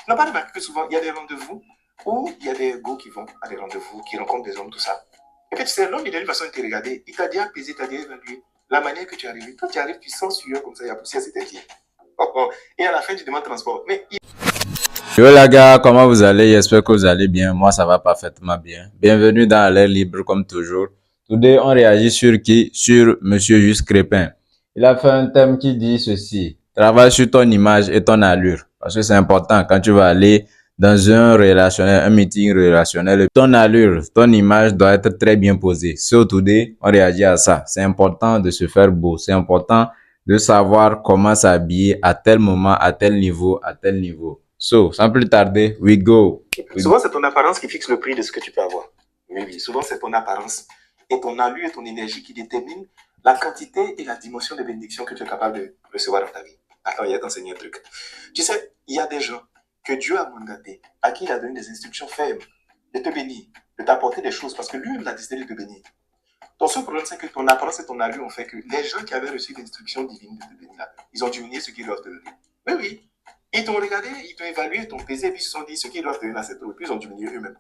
n'as pas remarqué que souvent, il y a des rendez-vous où il y a des go qui vont à des rendez-vous, qui rencontrent des hommes, tout ça. Et puis tu sais, l'homme, il a une façon de te regarder. Il t'a dit apaisé, il t'a dit évalué. La manière que tu es arrivé. Quand tu arrives, tu sens sueur comme ça, il y a poussière sur tes pieds. Oh, oh. Et à la fin, tu demandes transport. Mais Yo les gars, comment vous allez? J'espère que vous allez bien. Moi, ça va parfaitement bien. Bienvenue dans l'air libre comme toujours. Today, on réagit sur qui? Sur Monsieur Juste Crépin. Il a fait un thème qui dit ceci. Travaille sur ton image et ton allure. Parce que c'est important quand tu vas aller dans un relationnel, un meeting relationnel. Ton allure, ton image doit être très bien posée. So today, on réagit à ça. C'est important de se faire beau. C'est important de savoir comment s'habiller à tel moment, à tel niveau, à tel niveau. So, sans plus tarder, we go. souvent, c'est ton apparence qui fixe le prix de ce que tu peux avoir. Oui, oui. Souvent, c'est ton apparence et ton allure et ton énergie qui déterminent la quantité et la dimension de bénédictions que tu es capable de recevoir dans ta vie. Attends, il y a t'enseigner un truc. Tu sais, il y a des gens que Dieu a mandatés, à qui il a donné des instructions fermes de te bénir, de t'apporter des choses, parce que lui-même l'a décidé de te bénir. Ton seul problème, c'est que ton apparence et ton allure ont fait que les gens qui avaient reçu l'instruction divine de te bénir là, ils ont diminué ce qu'ils doivent te donner. Oui, oui. Ils t'ont regardé, ils t'ont évalué, ils t'ont pesé, puis ils se sont dit ce qu'ils doivent te donner là, c'est trop. Puis ils ont diminué eux-mêmes.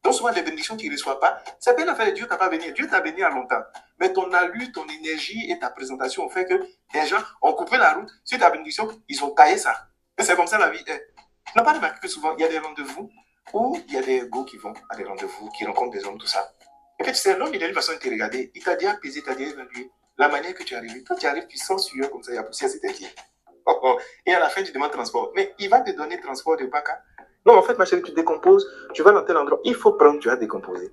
Donc souvent, les bénédictions qu'ils ne reçoivent pas, c'est bien l'affaire de Dieu t'a pas béni. Dieu t'a béni à longtemps. Mais ton allure, ton énergie et ta présentation ont fait que des gens ont coupé la route sur ta bénédiction, ils ont taillé ça. Et c'est comme ça la vie est. Tu n'as pas remarqué que souvent, il y a des rendez-vous où il y a des go qui vont à des rendez-vous, qui rencontrent des hommes, tout ça. Et puis tu sais, l'homme, il a une façon de te regarder. Il t'a dit apaisé, il t'a dit évalué. La manière que tu es arrivé. Quand tu arrives, tu sens sueur comme ça, il y a poussière sur tes pieds. Oh, oh. Et à la fin, tu demandes transport. Mais il va te donner transport de Baka. Non, en fait, ma chérie, tu décomposes, tu vas dans tel endroit, il faut prendre, tu vas décomposer.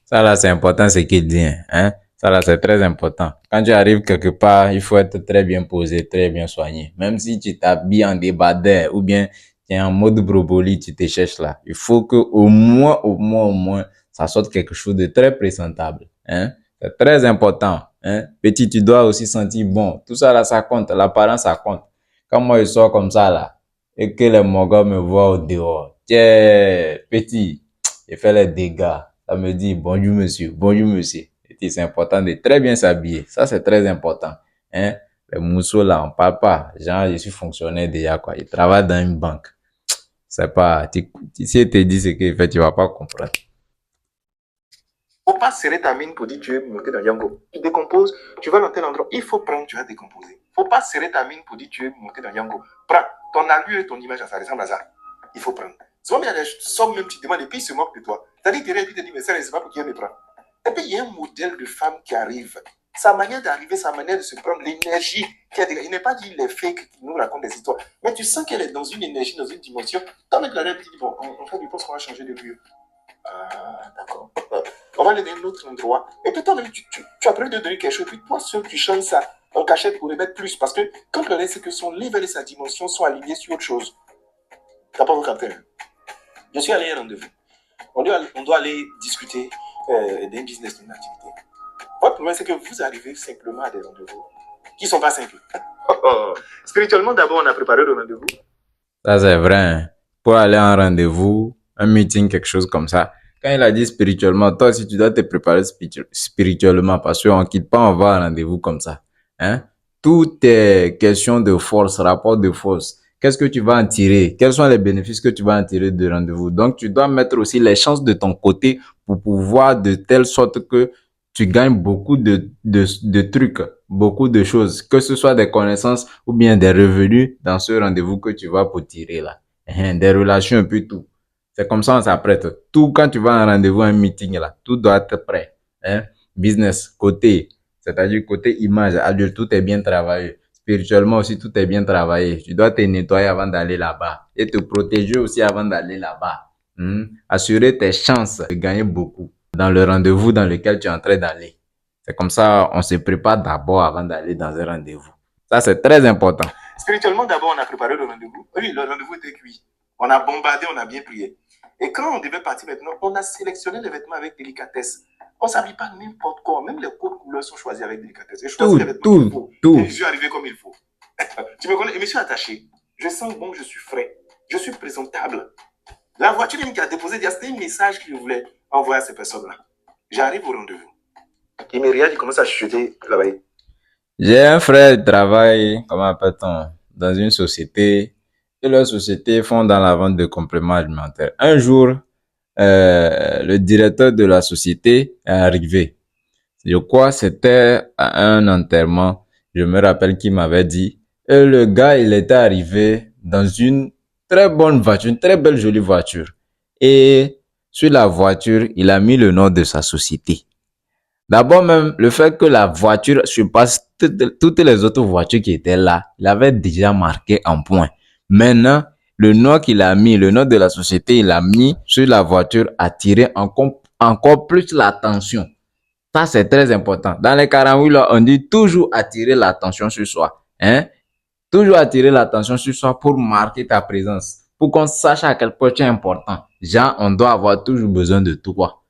Ça là, c'est important ce qu'il dit, hein. Ça là, c'est très important. Quand tu arrives quelque part, il faut être très bien posé, très bien soigné. Même si tu t'habilles en débardeur ou bien tu es en mode brocoli, tu te cherches là. Il faut que au moins, ça sorte quelque chose de très présentable, hein. C'est très important, hein. Petit, tu dois aussi sentir bon. Tout ça là, ça compte. L'apparence, ça compte. Quand moi, je sors comme ça là, et que les mongols me voient au dehors, tiens, petit, je fais les dégâts. Ça me dit bonjour monsieur, bonjour monsieur. Et c'est important de très bien s'habiller. Ça, c'est très important. Hein? Les mousseaux là, on parle pas. Genre, je suis fonctionnaire déjà, quoi. Je travaille dans une banque. C'est pas, si elle te dit ce qu'il fait, tu vas pas comprendre. Faut pas serrer ta mine pour dire tu es monté dans Yango. Tu décomposes, tu vas dans tel endroit, il faut prendre, tu vas décomposer. Faut pas serrer ta mine pour dire tu es monté dans Yango. Prends ton allure et ton image, ça ressemble à ça. Il faut prendre. Souvent, il y a des sommes même, tu demandes et puis ils se moquent de toi. C'est-à-dire qu'il te dit, mais ça, c'est pas pour qui me prend. Et puis, il y a un modèle de femme qui arrive. Sa manière d'arriver, sa manière de se prendre, l'énergie qui a dégagé. Il n'est pas dit les fakes qui nous racontent des histoires, mais tu sens qu'elle est dans une énergie, dans une dimension. Toi, avec la rêve, tu dis, bon, on fait du poste qu'on va changer de lieu. Ah, d'accord. On va aller dans un autre endroit. Et puis toi-même, tu as prévu de donner quelque chose. Et puis toi seul, tu changes ça en cachette pour les mettre plus. Parce que quand le reste, c'est que son level et sa dimension sont alignés sur autre chose. T'as pas vu capter. Je suis allé à un rendez-vous. On doit aller discuter d'un business, d'une activité. Votre problème, c'est que vous arrivez simplement à des rendez-vous qui ne sont pas simples. Spirituellement, d'abord, on a préparé le rendez-vous. Ça, c'est vrai, hein. Pour aller à un rendez-vous, un meeting, quelque chose comme ça. Quand il a dit spirituellement, toi aussi, tu dois te préparer spirituellement parce qu'on quitte pas, on va à un rendez-vous comme ça. Hein? Tout est question de force, rapport de force. Qu'est-ce que tu vas en tirer? Quels sont les bénéfices que tu vas en tirer de rendez-vous? Donc, tu dois mettre aussi les chances de ton côté pour pouvoir de telle sorte que tu gagnes beaucoup de trucs, beaucoup de choses, que ce soit des connaissances ou bien des revenus dans ce rendez-vous que tu vas pour tirer là. Des relations, un peu tout. C'est comme ça on s'apprête. Tout, quand tu vas à un rendez-vous, un meeting là, tout doit être prêt. Hein? Business, côté, c'est-à-dire côté image, adulte, tout est bien travaillé. Spirituellement aussi, tout est bien travaillé. Tu dois te nettoyer avant d'aller là-bas et te protéger aussi avant d'aller là-bas. Assurer tes chances de gagner beaucoup dans le rendez-vous dans lequel tu es en train d'aller. C'est comme ça, on se prépare d'abord avant d'aller dans un rendez-vous. Ça, c'est très important. Spirituellement, d'abord, on a préparé le rendez-vous. Oui, le rendez-vous était cuit. On a bombardé, on a bien prié. Et quand on devait partir maintenant, on a sélectionné les vêtements avec délicatesse. On ne s'habille pas n'importe quoi. Même les codes couleurs sont choisis avec délicatesse. J'ai choisi les vêtements qu'il faut. Et je suis arrivé comme il faut. Tu me connais, et je suis attaché. Je sens bon, je suis frais. Je suis présentable. La voiture même qui a déposé, c'était un message qu'il voulait envoyer à ces personnes-là. J'arrive au rendez-vous. Il me regarde, il commence à chuchoter là-bas. J'ai un frère qui travaille, comment appelle-t-on, dans une société. et leurs sociétés font dans la vente de compléments alimentaires. Un jour, le directeur de la société est arrivé. Je crois que c'était à un enterrement. Je me rappelle qu'il m'avait dit. Et le gars, il était arrivé dans une très bonne voiture, une très belle jolie voiture. Et sur la voiture, il a mis le nom de sa société. D'abord même, le fait que la voiture surpasse toutes les autres voitures qui étaient là, il avait déjà marqué en point. Maintenant, le nom qu'il a mis, le nom de la société, il a mis sur la voiture, attirer encore plus l'attention. Ça, c'est très important. Dans les 48 là, on dit toujours attirer l'attention sur soi. Hein? Toujours attirer l'attention sur soi pour marquer ta présence. Pour qu'on sache à quel point tu es important. Genre, on doit avoir toujours besoin de toi.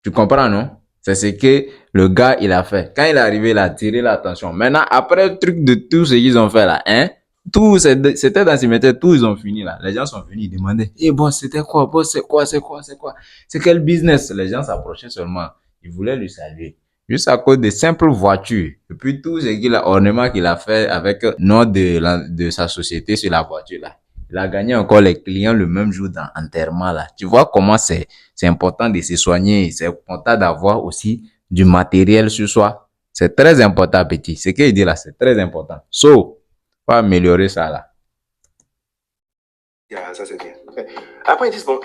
Tu comprends, non? C'est ce que le gars, il a fait. Quand il est arrivé, il a attiré l'attention. Maintenant, après le truc de tout ce qu'ils ont fait là, hein? Tout, c'était dans ce métier, tout, ils ont fini là. Les gens sont venus, ils demandaient, eh bon, c'était quoi? Bon, c'est quoi? C'est quel business? Les gens s'approchaient seulement. Ils voulaient lui saluer. Juste à cause des simples voitures. Et puis tout ce qu'il a, ornement qu'il a fait avec le nom de sa société sur la voiture là. Il a gagné encore les clients le même jour dans enterrement là. Tu vois comment c'est important de se soigner. C'est important d'avoir aussi du matériel sur soi. C'est très important, petit. Ce qu'il dit là, c'est très important. So, faut améliorer ça là. Yeah, ça c'est bien. Après, ils disent, bon,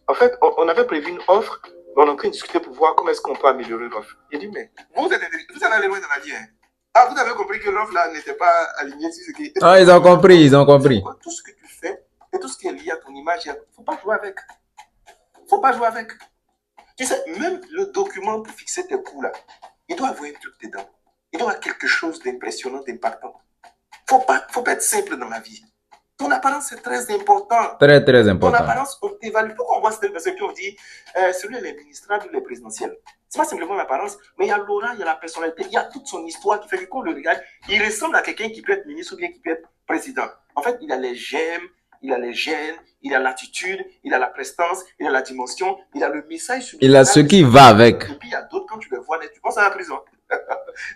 en fait, on avait prévu une offre, mais on est en train de discuter pour voir comment est-ce qu'on peut améliorer l'offre. Il dit, mais vous en allez loin dans la vie. Hein. Ah, vous avez compris que l'offre là n'était pas alignée sur ce qui... Ah, ils ont compris, ils ont compris. Tout ce que tu fais et tout ce qui est lié à ton image, il ne faut pas jouer avec. Faut pas jouer avec. Tu sais, même le document pour fixer tes coûts là, il doit avoir un truc dedans. Il doit avoir quelque chose d'impressionnant, d'impactant. Faut pas être simple dans la vie. Ton apparence, c'est très important. Très, très important. Ton apparence, on t'évalue. Pourquoi on voit ceux qui ont dit celui les ministrables ou les présidentiels? C'est pas simplement l'apparence, mais il y a l'aura, il y a la personnalité, il y a toute son histoire qui fait que quand on le regarde, il ressemble à quelqu'un qui peut être ministre ou bien qui peut être président. En fait, il a les gemmes, il a les gènes, il a l'attitude, il a la prestance, il a la dimension, il a le message. Il a ce qui va avec. Et puis il y a d'autres, quand tu le vois, tu penses à la prison.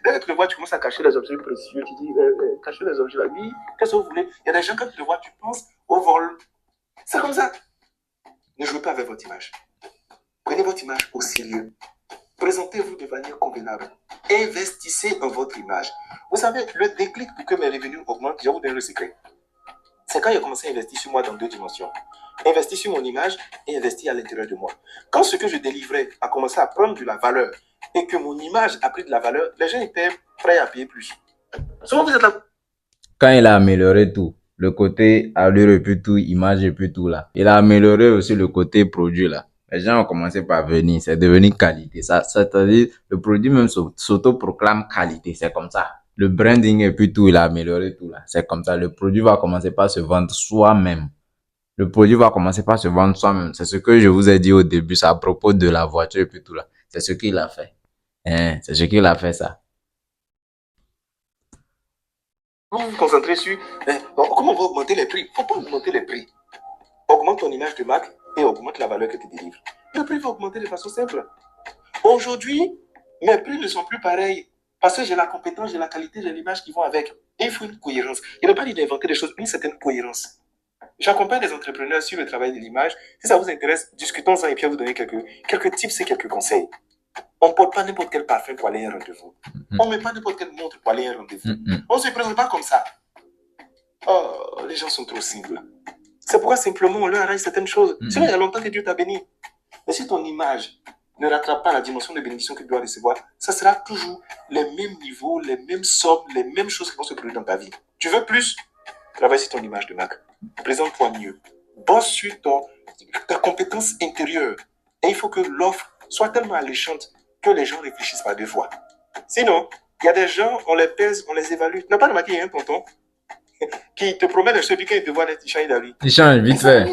Dès que tu le vois, tu commences à cacher les objets précieux. Tu dis, cacher les objets là. Oui, qu'est-ce que vous voulez? Il y a des gens, quand tu le vois, tu penses au vol. C'est comme ça. Ne jouez pas avec votre image. Prenez votre image au sérieux. Présentez-vous de manière convenable. Investissez dans votre image. Vous savez, le déclic pour que mes revenus augmentent, je vais vous donner le secret. C'est quand j'ai commencé à investir sur moi dans 2 dimensions. Investir sur mon image et investir à l'intérieur de moi. Quand ce que je délivrais a commencé à prendre de la valeur et que mon image a pris de la valeur, les gens étaient prêts à payer plus. Souvent, vous êtes là. Quand il a amélioré tout, le côté allure et puis tout, image et puis tout là, il a amélioré aussi le côté produit là. Les gens ont commencé par venir, c'est devenu qualité. Ça, c'est-à-dire, le produit même s'auto-proclame qualité, c'est comme ça. Le branding et puis tout, il a amélioré tout là. C'est comme ça. Le produit va commencer par se vendre soi-même. Le produit va commencer par se vendre soi-même. C'est ce que je vous ai dit au début, c'est à propos de la voiture et puis tout là. C'est ce qu'il a fait. Hein, c'est ce qu'il a fait ça. Vous vous concentrez sur comment on va augmenter les prix. Il ne faut pas augmenter les prix. Augmente ton image de marque et augmente la valeur que tu délivres. Le prix va augmenter de façon simple. Aujourd'hui, mes prix ne sont plus pareils parce que j'ai la compétence, j'ai la qualité, j'ai l'image qui vont avec. Et il faut une cohérence. Il ne pas dit d'inventer des choses, une certaine cohérence. J'accompagne les entrepreneurs sur le travail de l'image. Si ça vous intéresse, discutons-en et puis je vais vous donner quelques tips et quelques conseils. On ne porte pas n'importe quel parfum pour aller à un rendez-vous. On ne met pas n'importe quelle montre pour aller à un rendez-vous. On ne se présente pas comme ça. Oh, les gens sont trop simples. C'est pourquoi simplement on leur arrange certaines choses. Sinon, il y a longtemps que Dieu t'a béni. Mais si ton image ne rattrape pas la dimension de bénédiction que tu dois recevoir, ça sera toujours les mêmes niveaux, les mêmes sommes, les mêmes choses qui vont se produire dans ta vie. Tu veux plus? Travaille sur ton image de marque. Présente-toi mieux. Bosse sur ta compétence intérieure. Et il faut que l'offre soit tellement alléchante que les gens réfléchissent pas 2 fois. Sinon, il y a des gens, on les pèse, on les évalue. Tu n'as pas remarqué, un tonton qui te promet des choses, puis quand il te voit net, il change d'avis. Il change vite fait.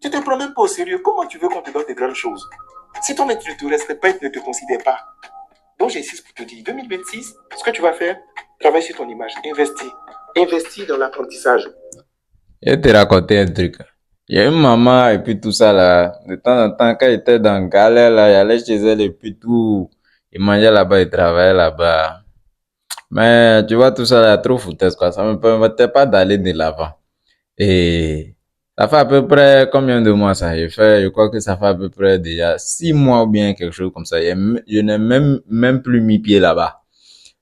Tu te promènes pas au sérieux. Comment tu veux qu'on te donne des grandes choses? Si ton être ne te respecte pas, il ne te considère pas. Donc j'insiste pour te dire, 2026, ce que tu vas faire, travaille sur ton image, investis. Investis dans l'apprentissage. Je vais te raconter un truc. Il y a une maman et puis tout ça là. De temps en temps, quand il était dans galère là, il allait chez elle et puis tout. Il mangeait là-bas, il travaillait là-bas. Mais tu vois, tout ça là, trop foutaise quoi. Ça me permettait pas d'aller de l'avant. Et ça fait à peu près combien de mois ça? Je crois que ça fait à peu près déjà 6 mois ou bien quelque chose comme ça. Je n'ai même plus mis pied là-bas.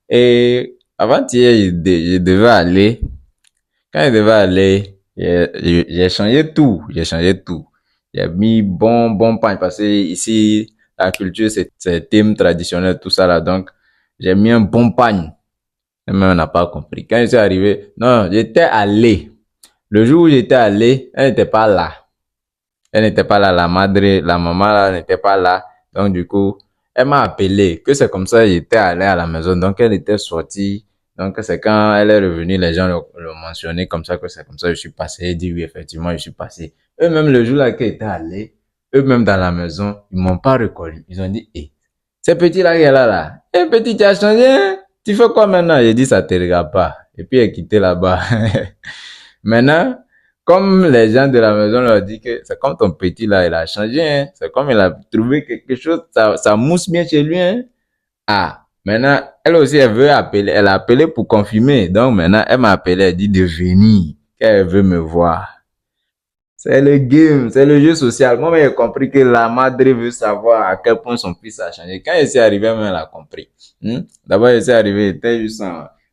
Et avant-hier, je devais aller. Quand je devais aller, j'ai changé tout. J'ai changé tout. J'ai mis bon pain parce que ici, la culture, c'est thème traditionnel, tout ça là. Donc, j'ai mis un bon pain. Mais on n'a pas compris. Quand je suis arrivé, non, j'étais allé. Le jour où j'étais allé, elle n'était pas là. Elle n'était pas là, la maman là n'était pas là. Donc du coup, elle m'a appelé. Que c'est comme ça, j'étais allé à la maison. Donc elle était sortie. Donc c'est quand elle est revenue, les gens le mentionné comme ça, que c'est comme ça que je suis passé. Elle dit oui, effectivement, je suis passé. Eux-mêmes, le jour là qu'elle était allée, eux-mêmes dans la maison, ils m'ont pas reconnu. Ils ont dit, eh, c'est petit là qui est là. Eh petit, tu as changé, hein? Tu fais quoi maintenant? J'ai dit, ça te regarde pas. Et puis elle est quittée là-bas. Maintenant, comme les gens de la maison leur disent que c'est comme ton petit là, il a changé, hein. C'est comme il a trouvé quelque chose, ça mousse bien chez lui, hein. Ah, maintenant, elle aussi, elle veut appeler, elle a appelé pour confirmer. Donc maintenant, elle m'a appelé, elle dit de venir, qu'elle veut me voir. C'est le game, c'est le jeu social. Moi, j'ai compris que la madre veut savoir à quel point son fils a changé. Quand je suis arrivé, elle a compris. D'abord, je suis arrivé, j'étais juste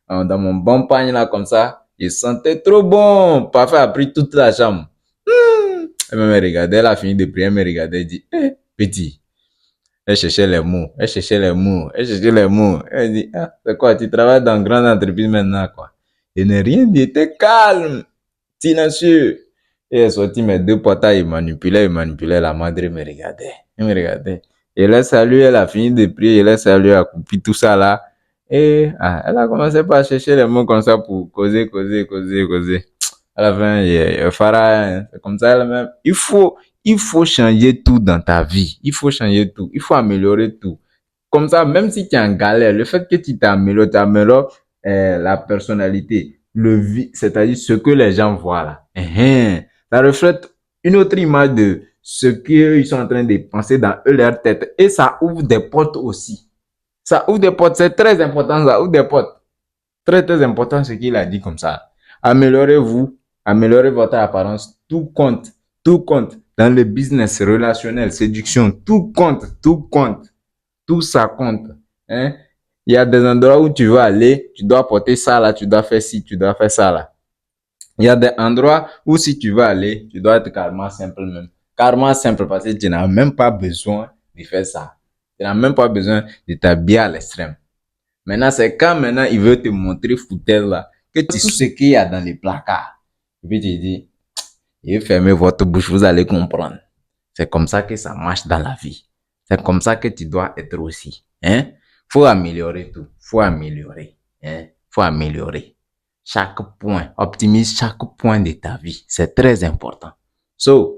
dans mon bon pagne là, comme ça. Il sentait trop bon. Parfait a pris toute la chambre. Elle me regardait, elle a fini de prier, elle me regardait, elle dit, eh, petit. Elle cherchait les mots, elle cherchait les mots, elle cherchait les mots. Elle dit, ah, c'est quoi, tu travailles dans une grande entreprise maintenant, quoi. Je n'ai rien dit, j'étais calme, silencieux. Et elle est sortie mes deux portails, il manipulait, la madre me regardait, elle me regardait. Et elle a salué, elle a fini de prier, elle a salué, elle a coupé tout ça là. Et, ah, elle a commencé par chercher les mots comme ça pour causer. À la fin, Farah, c'est comme ça elle-même. Il faut changer tout dans ta vie. Il faut changer tout. Il faut améliorer tout. Comme ça, même si tu es en galère, le fait que tu améliores la personnalité, c'est-à-dire ce que les gens voient là. Ça reflète une autre image de ce qu'ils sont en train de penser dans leur tête. Et ça ouvre des portes aussi. Ça ouvre des portes, c'est très important, ça ouvre des portes. Très, très important ce qu'il a dit comme ça. Améliorez-vous, améliorez votre apparence, tout compte, tout compte. Dans le business relationnel, séduction, tout compte, tout compte. Tout ça compte. Hein? Il y a des endroits où tu veux aller, tu dois porter ça là, tu dois faire ci, tu dois faire ça là. Il y a des endroits où si tu veux aller, tu dois être carrément simple même. Carrément simple parce que tu n'as même pas besoin de faire ça. Tu n'as même pas besoin de t'habiller à l'extrême. Maintenant, c'est quand maintenant il veut te montrer foutaise là, que tu sais tout ce qu'il y a dans les placards. Et puis tu dis, fermez votre bouche, vous allez comprendre. C'est comme ça que ça marche dans la vie. C'est comme ça que tu dois être aussi. Hein? Faut améliorer tout. Faut améliorer. Hein? Faut améliorer. Chaque point. Optimise chaque point de ta vie. C'est très important. So,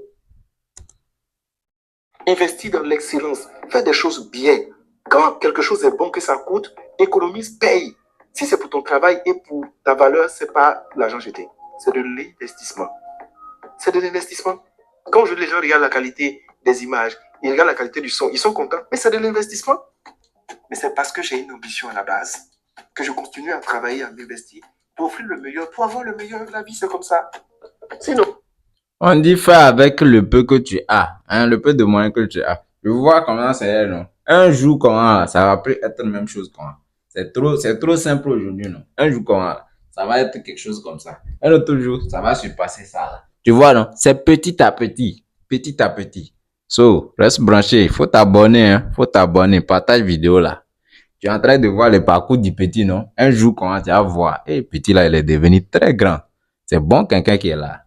Investis dans l'excellence. Fais des choses bien. Quand quelque chose est bon, que ça coûte, économise, paye. Si c'est pour ton travail et pour ta valeur, c'est pas l'argent jeté. C'est de l'investissement. C'est de l'investissement. Quand les gens regardent la qualité des images, ils regardent la qualité du son, ils sont contents. Mais c'est de l'investissement. Mais c'est parce que j'ai une ambition à la base que je continue à travailler, à m'investir pour offrir le meilleur, pour avoir le meilleur de la vie. C'est comme ça. Sinon, on dit fais avec le peu que tu as. Hein, le peu de moyens que tu as. Je vois comment c'est, non? Un jour, comment, ça va plus être la même chose, comment. C'est trop simple aujourd'hui, non? Un jour, comment, ça va être quelque chose comme ça. Un autre jour, ça va se passer ça, là. Tu vois, non? C'est petit à petit. Petit à petit. So, reste branché. Faut t'abonner, hein. Faut t'abonner. Partage vidéo, là. Tu es en train de voir le parcours du petit, non? Un jour, comment tu vas voir. Et petit, là, il est devenu très grand. C'est bon, quelqu'un qui est là.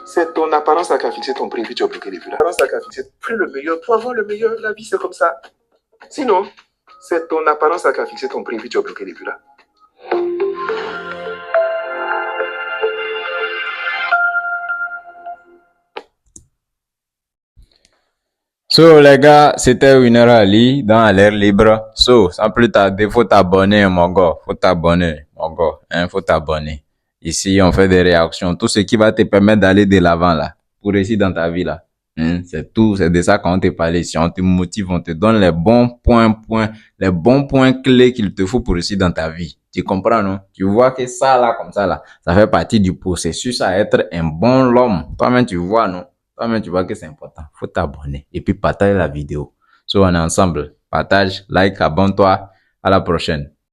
c'est ton apparence qui a fixé ton prix, puis tu as bloqué les vues là. L'apparence qui a fixé, pris le meilleur pour avoir le meilleur de la vie, c'est comme ça. Sinon, c'est ton apparence qui a fixé ton prix, puis tu as bloqué les vues là. So, les gars, c'était Winner Ali dans l'air libre. So, sans plus tarder, faut t'abonner, mon gars. Faut t'abonner, mon gars. Hein, faut t'abonner. Ici, on fait des réactions. Tout ce qui va te permettre d'aller de l'avant, là. Pour réussir dans ta vie, là. C'est tout. C'est de ça qu'on te parle ici. On te motive, on te donne les bons points clés qu'il te faut pour réussir dans ta vie. Tu comprends, non? Tu vois que ça, là, comme ça, là, ça fait partie du processus à être un bon homme. Toi-même, tu vois, non? Toi-même, tu vois que c'est important. Faut t'abonner. Et puis, partage la vidéo. So, on est ensemble. Partage, like, abonne-toi. À la prochaine.